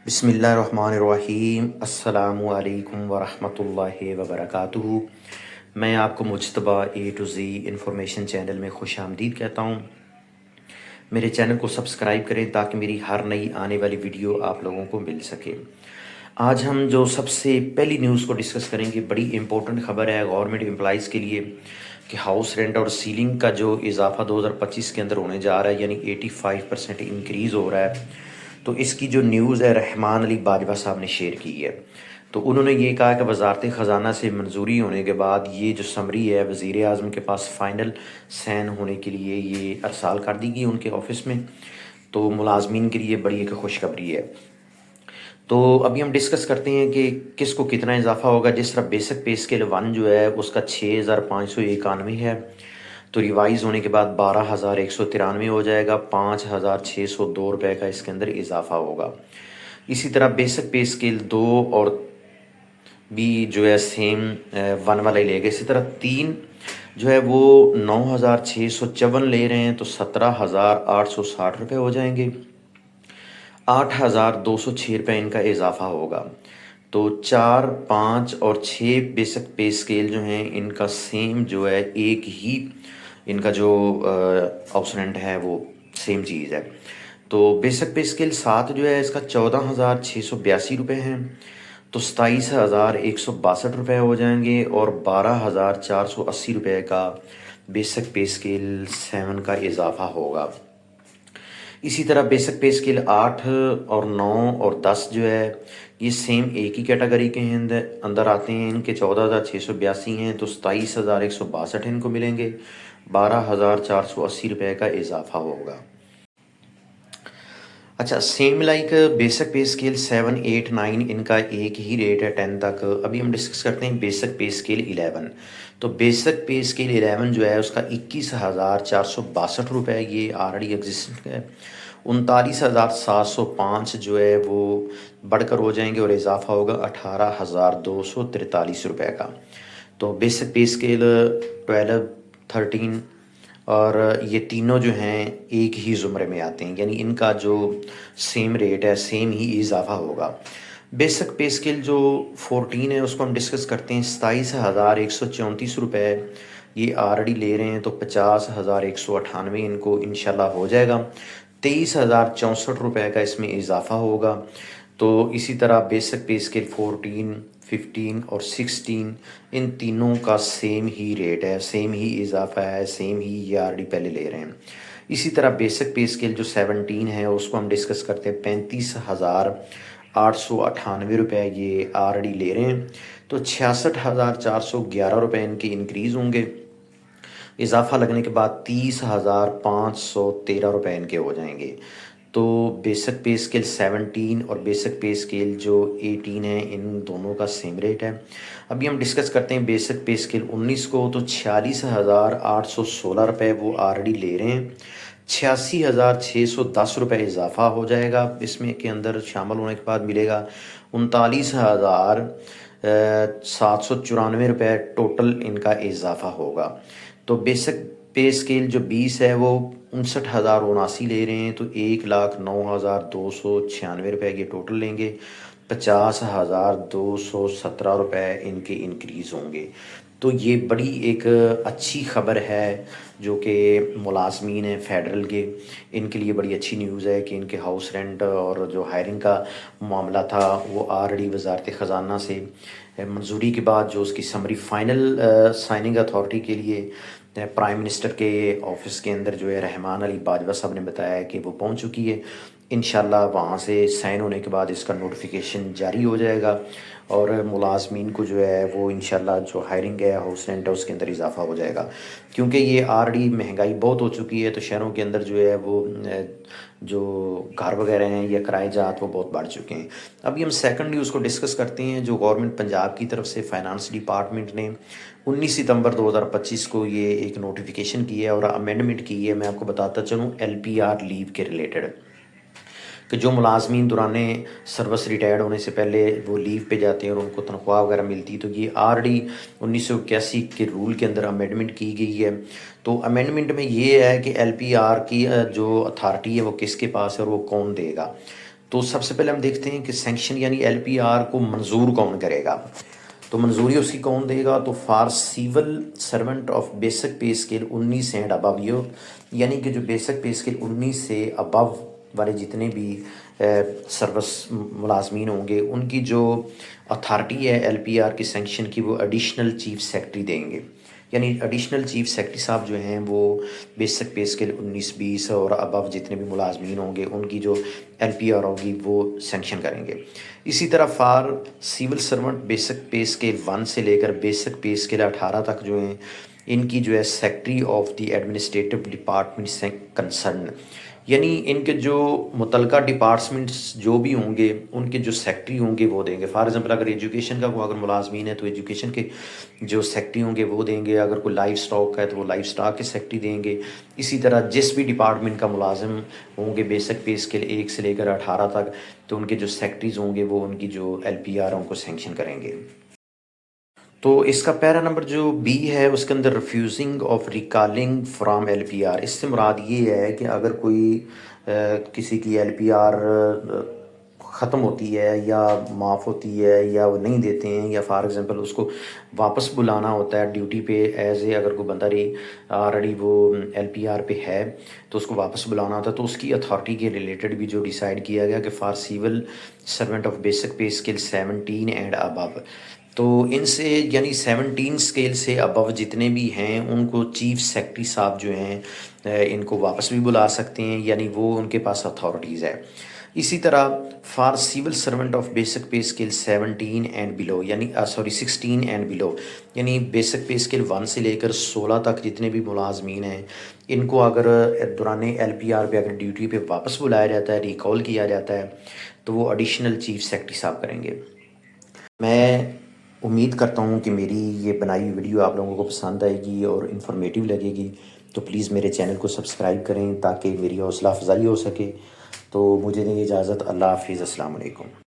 بسم اللہ الرحمن الرحیم۔ السلام علیکم ورحمۃ اللہ وبرکاتہ۔ میں آپ کو مجتبیٰ اے ٹو زی انفارمیشن چینل میں خوش آمدید کہتا ہوں۔ میرے چینل کو سبسکرائب کریں تاکہ میری ہر نئی آنے والی ویڈیو آپ لوگوں کو مل سکے۔ آج ہم جو سب سے پہلی نیوز کو ڈسکس کریں گے، بڑی امپورٹنٹ خبر ہے گورنمنٹ امپلائیز کے لیے کہ ہاؤس رینٹ اور سیلنگ کا جو اضافہ 2025 کے اندر ہونے جا رہا ہے، یعنی 85% انکریز ہو رہا ہے۔ تو اس کی جو نیوز ہے رحمان علی باجوہ صاحب نے شیئر کی ہے۔ تو انہوں نے یہ کہا کہ وزارت خزانہ سے منظوری ہونے کے بعد یہ جو سمری ہے وزیر اعظم کے پاس فائنل سین ہونے کے لیے یہ ارسال کر دی گئی ان کے آفس میں۔ تو ملازمین کے لیے بڑی ایک خوشخبری ہے۔ تو ابھی ہم ڈسکس کرتے ہیں کہ کس کو کتنا اضافہ ہوگا۔ جس طرح بیسک پے اسکیل 1 جو ہے اس کا 6591 ہے، تو ریوائز ہونے کے بعد 12193 ہو جائے گا، 5602 روپے کا اس کے اندر اضافہ ہوگا۔ اسی طرح بیسک پے اسکیل 2 اور بھی جو ہے سیم 1 والا ہی لے گا۔ اسی طرح 3 جو ہے وہ 9654 لے رہے ہیں، تو 17860 روپے ہو جائیں گے، 8206 روپے ان کا اضافہ ہوگا۔ تو 4، 5 اور 6 بیسک پے اسکیل جو ہیں ان کا سیم جو ہے ایک ہی ان کا جو ہاؤس رینٹ ہے وہ سیم چیز ہے۔ تو بیسک پے اسکیل 7 جو ہے اس کا 14682 روپے ہیں، تو 27162 روپے ہو جائیں گے، اور 12480 روپے کا بیسک پے اسکیل 7 کا اضافہ ہوگا۔ اسی طرح بیسک پے اسکیل 8 اور 9 اور 10 جو ہے یہ سیم ایک ہی کیٹیگری کے اندر آتے ہیں۔ ان کے 14682 ہیں، تو 27162 ان کو ملیں گے، 12480 روپے کا اضافہ ہوگا۔ اچھا، same like basic pay scale 7، 8، 9 ان کا ایک ہی ریٹ ہے 10 تک۔ ابھی ہم ڈسکس کرتے ہیں بیسک پے اسکیل 11۔ تو بیسک پے اسکیل 11 جو ہے اس کا 21462 روپے یہ آلریڈی ایگزسٹنٹ ہے، 39705 جو ہے وہ بڑھ کر ہو جائیں گے، اور اضافہ ہوگا 18243 روپے کا۔ تو بیسک پے اسکیل 12، 13 اور یہ تینوں جو ہیں ایک ہی زمرے میں آتے ہیں، یعنی ان کا جو سیم ریٹ ہے سیم ہی اضافہ ہوگا۔ بیسک پے اسکیل جو 14 ہے اس کو ہم ڈسکس کرتے ہیں، 27134 روپے یہ آلریڈی لے رہے ہیں، تو 50198 ان کو انشاءاللہ ہو جائے گا، 23064 روپے کا اس میں اضافہ ہوگا۔ تو اسی طرح بیسک پے اسکیل 14، 15 اور 16 ان تینوں کا سیم ہی ریٹ ہے، سیم ہی اضافہ ہے، سیم ہی یہ آلریڈی پہلے لے رہے ہیں۔ اسی طرح بیسک پے اسکیل جو 17 ہے اس کو ہم ڈسکس کرتے ہیں، 35898 روپے یہ آلریڈی لے رہے ہیں، تو 66411 روپے ان کے انکریز ہوں گے، اضافہ لگنے کے بعد 30513 روپے ان کے ہو جائیں گے۔ تو بیسک پے اسکیل 17 اور بیسک پے اسکیل جو 18 ہے ان دونوں کا سیم ریٹ ہے۔ ابھی ہم ڈسکس کرتے ہیں بیسک پے اسکیل 19 کو، تو 46816 روپے وہ آلریڈی لے رہے ہیں، 86610 روپے اضافہ ہو جائے گا، اس میں کے اندر شامل ہونے کے بعد ملے گا 39794 روپے ٹوٹل ان کا اضافہ ہوگا۔ تو بیسک پے اسکیل جو 20 ہے وہ 59079 لے رہے ہیں، تو 1,09,296 روپے کے ٹوٹل لیں گے، 50,217 روپے ان کے انکریز ہوں گے۔ تو یہ بڑی ایک اچھی خبر ہے جو کہ ملازمین ہیں فیڈرل کے، ان کے لیے بڑی اچھی نیوز ہے کہ ان کے ہاؤس رینٹ اور جو ہائرنگ کا معاملہ تھا وہ آلریڈی وزارت خزانہ سے منظوری کے بعد جو اس کی سمری فائنل سائننگ اتھارٹی کے لیے پرائم منسٹر کے آفس کے اندر جو ہے رحمان علی باجوہ صاحب نے بتایا کہ وہ پہنچ چکی ہے۔ انشاءاللہ وہاں سے سائن ہونے کے بعد اس کا نوٹیفیکیشن جاری ہو جائے گا، اور ملازمین کو جو ہے وہ انشاءاللہ جو ہائرنگ ہے ہاؤس رینٹ ہے اس کے اندر اضافہ ہو جائے گا، کیونکہ یہ آلریڈی مہنگائی بہت ہو چکی ہے، تو شہروں کے اندر جو ہے وہ جو گھر وغیرہ ہیں یا کرائے جات وہ بہت بڑھ چکے ہیں۔ ابھی ہم سیکنڈ نیوز کو ڈسکس کرتے ہیں جو گورنمنٹ پنجاب کی طرف سے فائنانس ڈپارٹمنٹ نے 19 ستمبر 2025 کو یہ ایک نوٹیفیکیشن کی ہے اور امینڈمنٹ کی ہے۔ میں آپ کو بتاتا چلوں LPR لیو کے ریلیٹڈ، کہ جو ملازمین دوران سروس ریٹائرڈ ہونے سے پہلے وہ لیو پہ جاتے ہیں اور ان کو تنخواہ وغیرہ ملتی، تو یہ آلریڈی 1981 کے رول کے اندر امینڈمنٹ کی گئی ہے۔ تو امینڈمنٹ میں یہ ہے کہ LPR کی جو اتھارٹی ہے وہ کس کے پاس ہے اور وہ کون دے گا۔ تو سب سے پہلے ہم دیکھتے ہیں کہ سینکشن یعنی LPR کو منظور کون کرے گا. تو منظوری اس کی کون دے گا؟ تو for civil servant of basic pay scale 19 and above, یعنی کہ جو بیسک پے اسکیل 19 سے ابو والے جتنے بھی سروس ملازمین ہوں گے ان کی جو اتھارٹی ہے LPR کی سینکشن کی وہ ایڈیشنل چیف سیکرٹری دیں گے. یعنی ایڈیشنل چیف سیکرٹری صاحب جو ہیں وہ بیسک پے اسکیل 19-20 اور ابو جتنے بھی ملازمین ہوں گے ان کی جو LPR ہوگی وہ سینکشن کریں گے. اسی طرح for civil servant basic pay scale 1 سے لے کر بیسک پے اسکیل 18 تک جو ہیں ان کی جو ہے secretary of the administrative department concern, یعنی ان کے جو متعلقہ ڈپارٹمنٹس جو بھی ہوں گے ان کے جو سیکرٹری ہوں گے وہ دیں گے. فار ایگزامپل اگر ایجوکیشن کا کوئی اگر ملازمین ہے تو ایجوکیشن کے جو سیکرٹری ہوں گے وہ دیں گے. اگر کوئی لائف سٹاک ہے تو وہ لائف سٹاک کے سیکرٹری دیں گے. اسی طرح جس بھی ڈپارٹمنٹ کا ملازم ہوں گے بیسک پے اسکیل 1 سے لے کر 18 تک تو ان کے جو سیکرٹریز ہوں گے وہ ان کی جو LPR ان کو سینکشن کریں گے. تو اس کا پیرا نمبر جو B ہے اس کے اندر refusing of recalling from LPR، اس سے مراد یہ ہے کہ اگر کوئی کسی کی LPR ختم ہوتی ہے یا معاف ہوتی ہے یا وہ نہیں دیتے ہیں، یا فار ایگزامپل اس کو واپس بلانا ہوتا ہے ڈیوٹی پہ ایز اے، اگر کوئی بندہ آلریڈی وہ LPR پہ ہے تو اس کو واپس بلانا ہوتا ہے، تو اس کی اتھارٹی کے ریلیٹڈ بھی جو ڈیسائیڈ کیا گیا کہ for civil servant of basic pay scale 17 and above, تو ان سے یعنی 17 اسکیل سے ابو جتنے بھی ہیں ان کو چیف سیکرٹری صاحب جو ہیں ان کو واپس بھی بلا سکتے ہیں، یعنی وہ ان کے پاس اتھارٹیز ہے. اسی طرح for civil servant of basic pay scale 17 and below, یعنی 16 اینڈ بلو، یعنی بیسک پے اسکیل 1 سے لے کر 16 تک جتنے بھی ملازمین ہیں ان کو اگر دوران LPR پہ اگر ڈیوٹی پہ واپس بلایا جاتا ہے، ریکال کیا جاتا ہے، تو وہ ایڈیشنل چیف سیکرٹری صاحب کریں گے. میں امید کرتا ہوں کہ میری یہ بنائی ہوئی ویڈیو آپ لوگوں کو پسند آئے گی اور انفارمیٹیو لگے گی، تو پلیز میرے چینل کو سبسکرائب کریں تاکہ میری حوصلہ افزائی ہو سکے. تو مجھے دیں اجازت. اللہ حافظ. السلام علیکم.